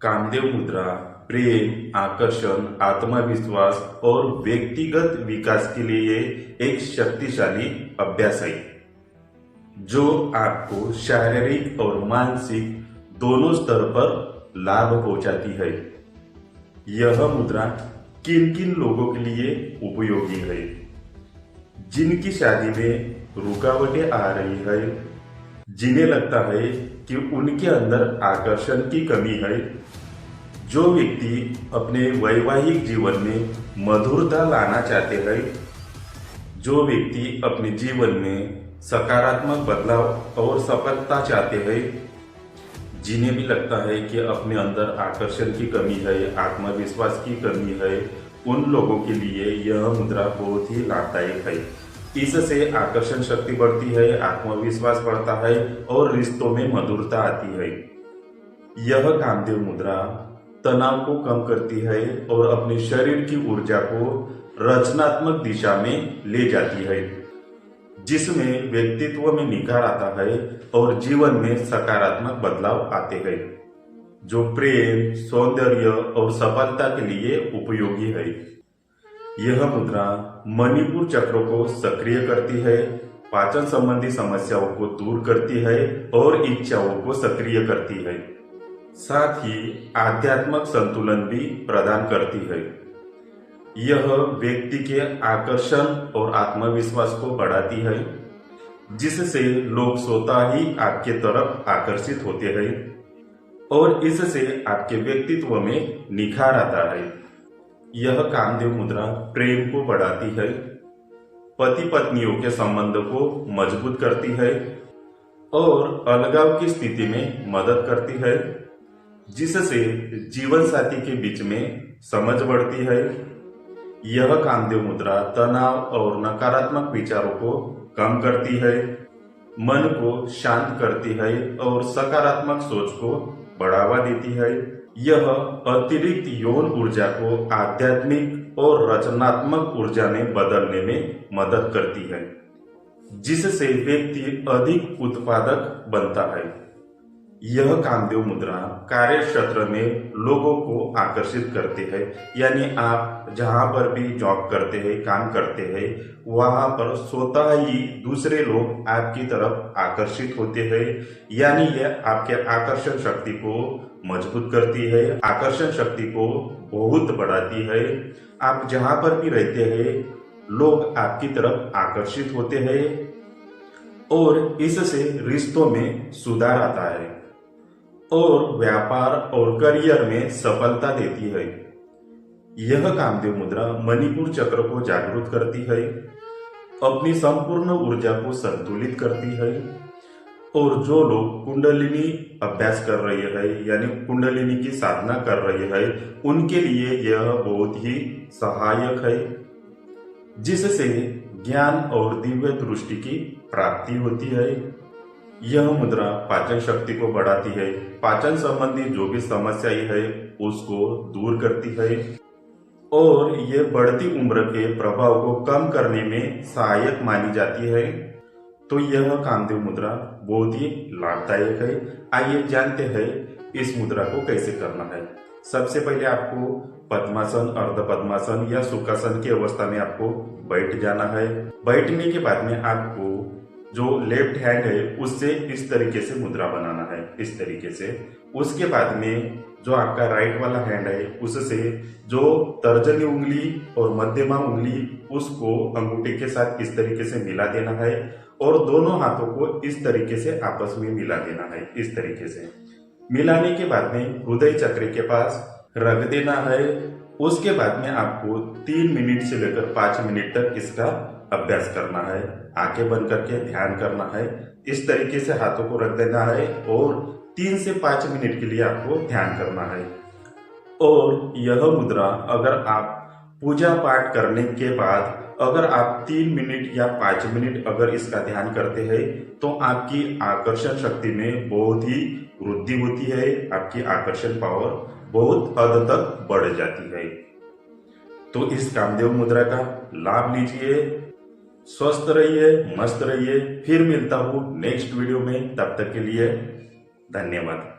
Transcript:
कामदेव मुद्रा प्रेम, आकर्षण, आत्मविश्वास और व्यक्तिगत विकास के लिए एक शक्तिशाली अभ्यास है जो आपको शारीरिक और मानसिक दोनों स्तर पर लाभ पहुंचाती है। यह मुद्रा किन किन लोगों के लिए उपयोगी है? जिनकी शादी में रुकावटें आ रही है, जिन्हें लगता है कि उनके अंदर आकर्षण की कमी है, जो व्यक्ति अपने वैवाहिक जीवन में मधुरता लाना चाहते हैं, जो व्यक्ति अपने जीवन में सकारात्मक बदलाव और सफलता चाहते हैं, जिन्हें भी लगता है कि अपने अंदर आकर्षण की कमी है, आत्मविश्वास की कमी है, उन लोगों के लिए यह मुद्रा बहुत ही लाभदायक है। इससे आकर्षण शक्ति बढ़ती है, आत्मविश्वास बढ़ता है और रिश्तों में मधुरता आती है। यह कामदेव मुद्रा तनाव को कम करती है और अपने शरीर की ऊर्जा को रचनात्मक दिशा में ले जाती है, जिसमें व्यक्तित्व में निखार आता है और जीवन में सकारात्मक बदलाव आते हैं, जो प्रेम, सौंदर्य और सफलता के लिए उपयोगी है। यह मुद्रा मणिपुर चक्र को सक्रिय करती है, पाचन संबंधी समस्याओं को दूर करती है और इच्छाओं को सक्रिय करती है। साथ ही आध्यात्मिक संतुलन भी प्रदान करती है। यह व्यक्ति के आकर्षण और आत्मविश्वास को बढ़ाती है, जिससे लोग स्वतः ही आपके तरफ आकर्षित होते हैं और इससे आपके व्यक्तित्व में निखार आता है। यह कामदेव मुद्रा प्रेम को बढ़ाती है, पति पत्नियों के संबंध को मजबूत करती है और अलगाव की स्थिति में मदद करती है, जिससे जीवन साथी के बीच में समझ बढ़ती है। यह कामदेव मुद्रा तनाव और नकारात्मक विचारों को कम करती है, मन को शांत करती है और सकारात्मक सोच को बढ़ावा देती है। यह अतिरिक्त यौन ऊर्जा को आध्यात्मिक और रचनात्मक ऊर्जा में बदलने में मदद करती है, जिससे व्यक्ति अधिक उत्पादक बनता है। यह कामदेव मुद्रा कार्य क्षेत्र में लोगों को आकर्षित करते हैं, यानी आप जहां पर भी जॉब करते हैं, काम करते हैं, वहां पर स्वतः ही दूसरे लोग आपकी तरफ आकर्षित होते हैं, यानी यह आपके आकर्षण शक्ति को मजबूत करती है, आकर्षण शक्ति को बहुत बढ़ाती है। आप जहां पर भी रहते हैं, लोग आपकी तरफ आकर्षित होते हैं और इससे रिश्तों में सुधार आता है और व्यापार और करियर में सफलता देती है। यह कामदेव मुद्रा मणिपुर चक्र को जागरूक करती है, अपनी संपूर्ण ऊर्जा को संतुलित करती है और जो लोग कुंडलिनी अभ्यास कर रहे हैं, यानी कुंडलिनी की साधना कर रहे हैं, उनके लिए यह बहुत ही सहायक है, जिससे ज्ञान और दिव्य दृष्टि की प्राप्ति होती है। यह मुद्रा पाचन शक्ति को बढ़ाती है, पाचन संबंधी जो भी समस्याएं है उसको दूर करती है और ये बढ़ती उम्र के प्रभाव को कम करने में सहायक मानी जाती है। तो यह कामदेव मुद्रा बहुत ही लाभदायक है। आइए जानते हैं इस मुद्रा को कैसे करना है। सबसे पहले आपको पद्मासन, अर्ध पद्मासन या सुखासन की अवस्था में आपको बैठ जाना है। बैठने के बाद में आपको जो लेफ्ट हैंड है उससे इस तरीके से मुद्रा बनाना है, इस तरीके से। उसके बाद में जो आपका राइट वाला हैंड है उससे जो तर्जनी उंगली और मध्यमा उंगली उसको अंगूठे के साथ इस तरीके से मिला देना है और दोनों हाथों को इस तरीके से आपस में मिला देना है। इस तरीके से मिलाने के बाद में हृदय चक्र के पास रख देना है। उसके बाद में आपको 3 मिनट से लेकर 5 मिनट तक इसका अभ्यास करना है। आंखें बंद करके ध्यान करना है। इस तरीके से हाथों को रख देना है और 3 से 5 मिनट के लिए आपको ध्यान करना है। और यह मुद्रा अगर आप पूजा पाठ करने के बाद अगर आप 3 मिनट या 5 मिनट अगर इसका ध्यान करते हैं तो आपकी आकर्षण शक्ति में बहुत ही वृद्धि होती है, आपकी आकर्षण पावर बहुत हद तक बढ़ जाती है। तो इस कामदेव मुद्रा का लाभ लीजिए, स्वस्थ रहिए, मस्त रहिए। फिर मिलता हूँ नेक्स्ट वीडियो में, तब तक के लिए धन्यवाद।